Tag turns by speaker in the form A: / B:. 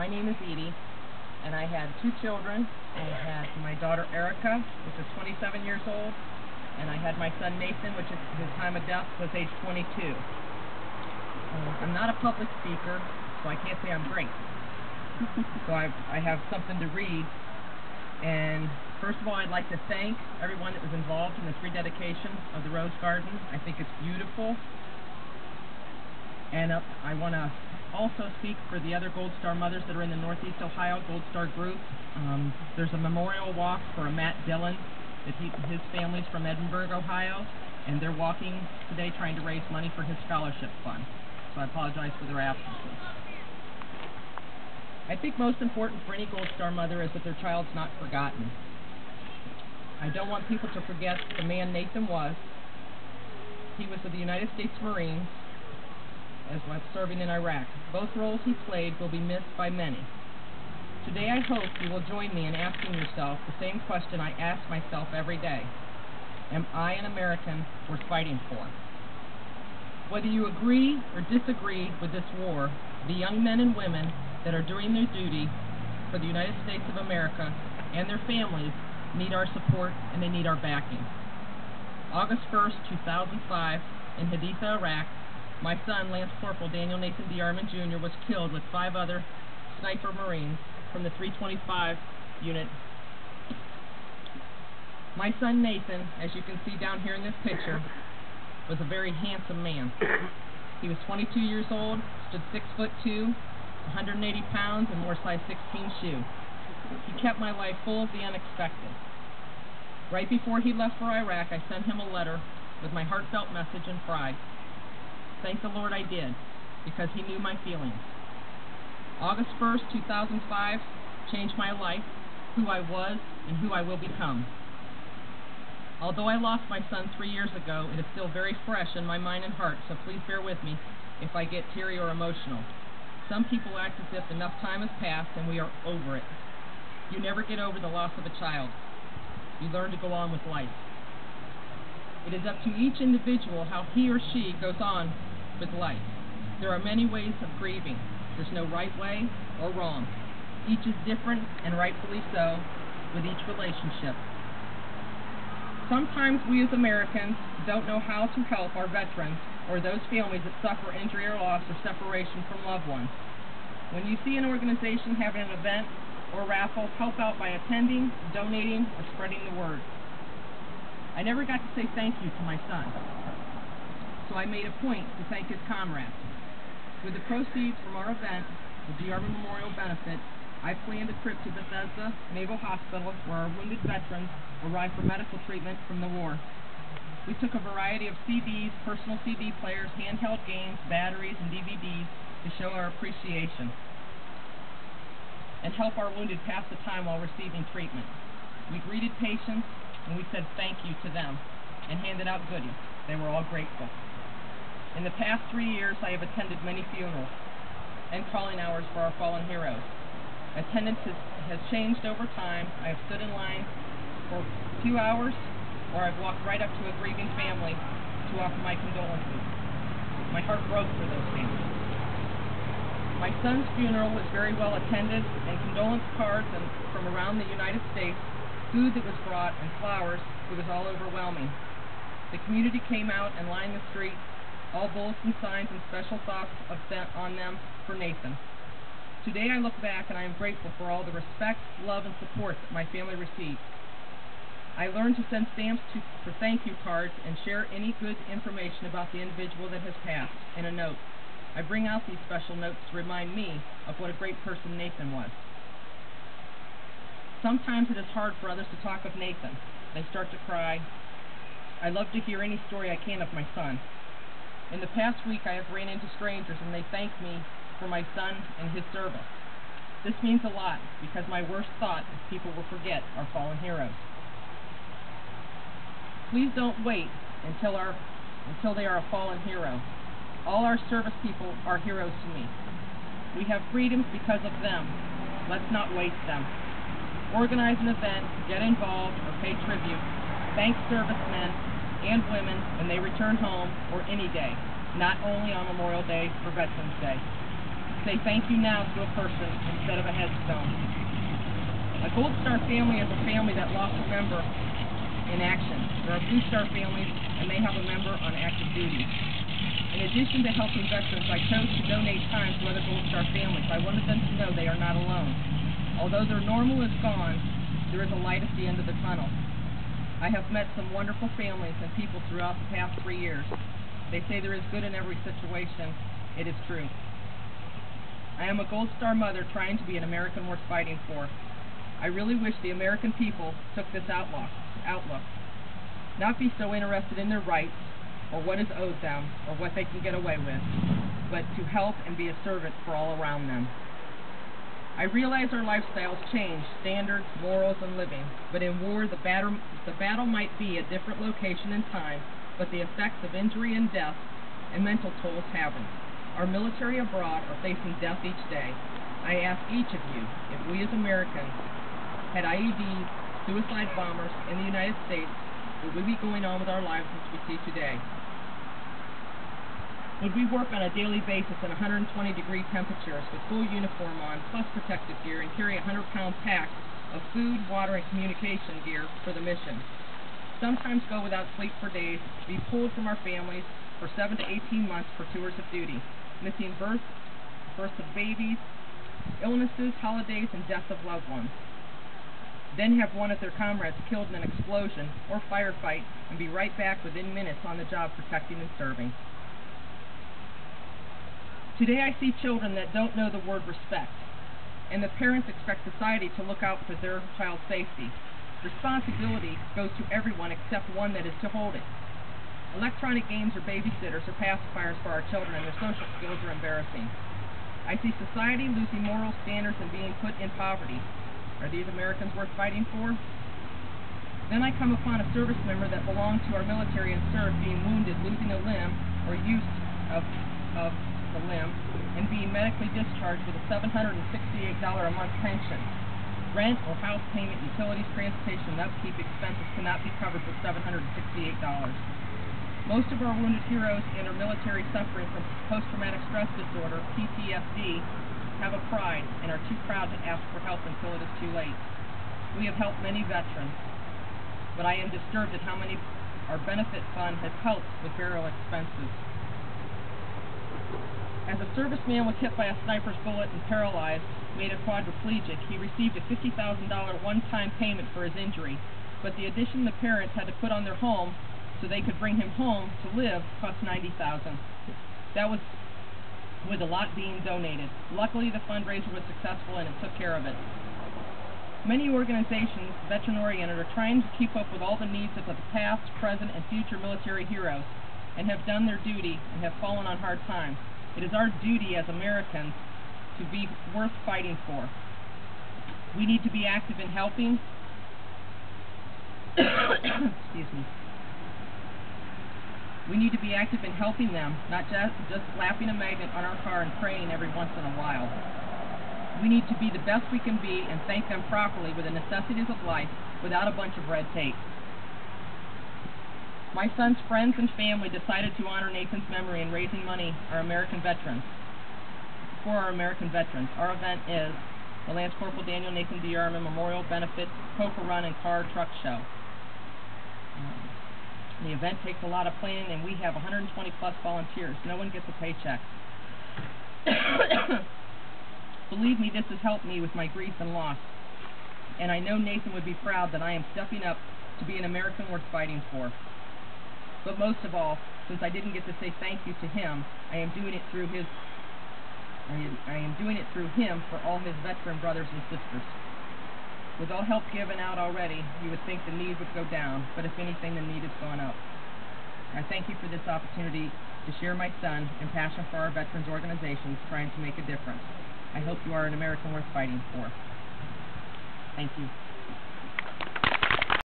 A: My name is Edie, and I had two children. I had my daughter Erica, which is 27 years old, and I had my son Nathan, which is, his time of death was age 22. I'm not a public speaker, so I can't say I'm great. So I have something to read. And first of all, I'd like to thank everyone that was involved in this rededication of the Rose Garden. I think it's beautiful. And I want to also speak for the other Gold Star mothers that are in the Northeast Ohio Gold Star group. There's a memorial walk for a Matt Dillon, that his family's from Edinburgh, Ohio, and they're walking today trying to raise money for his scholarship fund. So I apologize for their absences. I think most important for any Gold Star mother is that their child's not forgotten. I don't want people to forget the man Nathan was. He was with the United States Marines, as well as serving in Iraq. Both roles he played will be missed by many. Today I hope you will join me in asking yourself the same question I ask myself every day. Am I an American worth fighting for? Whether you agree or disagree with this war, the young men and women that are doing their duty for the United States of America and their families need our support and they need our backing. August 1st, 2005, in Haditha, Iraq, my son, Lance Corporal Daniel Nathan DeArmond Jr., was killed with 5 other sniper Marines from the 325 unit. My son Nathan, as you can see down here in this picture, was a very handsome man. He was 22 years old, stood 6'2", 180 pounds, and wore size 16 shoe. He kept my life full of the unexpected. Right before he left for Iraq, I sent him a letter with my heartfelt message and pride. Thank the Lord I did, because he knew my feelings. August 1st, 2005 changed my life, who I was, and who I will become. Although I lost my son 3 years ago, it is still very fresh in my mind and heart, so please bear with me if I get teary or emotional. Some people act as if enough time has passed and we are over it. You never get over the loss of a child. You learn to go on with life. It is up to each individual how he or she goes on with life. There are many ways of grieving. There's no right way or wrong. Each is different, and rightfully so, with each relationship. Sometimes we as Americans don't know how to help our veterans or those families that suffer injury or loss or separation from loved ones. When you see an organization having an event or raffle, help out by attending, donating, or spreading the word. I never got to say thank you to my son, so I made a point to thank his comrades. With the proceeds from our event, the DeArmond Memorial Benefit, I planned a trip to Bethesda Naval Hospital where our wounded veterans arrived for medical treatment from the war. We took a variety of CDs, personal CD players, handheld games, batteries, and DVDs to show our appreciation and help our wounded pass the time while receiving treatment. We greeted patients and we said thank you to them and handed out goodies. They were all grateful. In the past 3 years, I have attended many funerals and calling hours for our fallen heroes. Attendance has changed over time. I have stood in line for 2 hours, or I've walked right up to a grieving family to offer my condolences. My heart broke for those families. My son's funeral was very well attended, and condolence cards from around the United States, food that was brought, and flowers. It was all overwhelming. The community came out and lined the streets, all bulletin signs and special thoughts on them for Nathan. Today I look back and I am grateful for all the respect, love, and support that my family received. I learned to send stamps for thank you cards and share any good information about the individual that has passed in a note. I bring out these special notes to remind me of what a great person Nathan was. Sometimes it is hard for others to talk of Nathan. They start to cry. I love to hear any story I can of my son. In the past week, I have ran into strangers and they thank me for my son and his service. This means a lot because my worst thought is people will forget our fallen heroes. Please don't wait until they are a fallen hero. All our service people are heroes to me. We have freedoms because of them. Let's not waste them. Organize an event, get involved, or pay tribute. Thank servicemen and women when they return home or any day, not only on Memorial Day or Veterans Day. say thank you now to a person instead of a headstone. A Gold Star family is a family that lost a member in action. There are Blue Star families, and they have a member on active duty. In addition to helping veterans, I chose to donate time to other Gold Star families. I wanted them to know they are not alone. Although their normal is gone, there is a light at the end of the tunnel. I have met some wonderful families and people throughout the past 3 years. They say there is good in every situation. It is true. I am a Gold Star mother trying to be an American worth fighting for. I really wish the American people took this outlook, not be so interested in their rights or what is owed them or what they can get away with, but to help and be a servant for all around them. I realize our lifestyles change, standards, morals, and living, but in war the battle might be at different location and time, but the effects of injury and death and mental tolls haven't. Our military abroad are facing death each day. I ask each of you, if we as Americans had IEDs, suicide bombers in the United States, would we be going on with our lives as we see today? Would we work on a daily basis in 120-degree temperatures with full uniform on, plus protective gear, and carry a 100-pound pack of food, water, and communication gear for the mission? Sometimes go without sleep for days, be pulled from our families for 7 to 18 months for tours of duty, missing births of babies, illnesses, holidays, and death of loved ones. Then have one of their comrades killed in an explosion or firefight and be right back within minutes on the job protecting and serving. Today I see children that don't know the word respect, and the parents expect society to look out for their child's safety. Responsibility goes to everyone except one that is to hold it. Electronic games are babysitters or pacifiers for our children, and their social skills are embarrassing. I see society losing moral standards and being put in poverty. Are these Americans worth fighting for? Then I come upon a service member that belonged to our military and served, being wounded, losing a limb or use of the limb, and being medically discharged with a $768 a month pension. Rent or house payment, utilities, transportation, and upkeep expenses cannot be covered with $768. Most of our wounded heroes and our military suffering from post-traumatic stress disorder, PTSD, have a pride and are too proud to ask for help until it is too late. We have helped many veterans, but I am disturbed at how many our benefit fund has helped with burial expenses. As a serviceman was hit by a sniper's bullet and paralyzed, made a quadriplegic, he received a $50,000 one-time payment for his injury, but the addition the parents had to put on their home so they could bring him home to live cost $90,000. That was with a lot being donated. Luckily, the fundraiser was successful and it took care of it. Many organizations, veteran-oriented, are trying to keep up with all the needs of the past, present, and future military heroes, and have done their duty and have fallen on hard times. It is our duty as Americans to be worth fighting for. We need to be active in helping. Excuse me. We need to be active in helping them, not just slapping a magnet on our car and praying every once in a while. We need to be the best we can be and thank them properly with the necessities of life without a bunch of red tape. My son's friends and family decided to honor Nathan's memory in raising money for our American veterans. Our event is the Lance Corporal Daniel Nathan D. Yarman Memorial Benefit Poker Run and Car Truck Show. The event takes a lot of planning, and we have 120 plus volunteers. No one gets a paycheck. Believe me, this has helped me with my grief and loss, and I know Nathan would be proud that I am stepping up to be an American worth fighting for. But most of all, since I didn't get to say thank you to him, I am doing it through him for all his veteran brothers and sisters. With all help given out already, you would think the need would go down, but if anything, the need has gone up. I thank you for this opportunity to share my son and passion for our veterans organizations trying to make a difference. I hope you are an American worth fighting for. Thank you.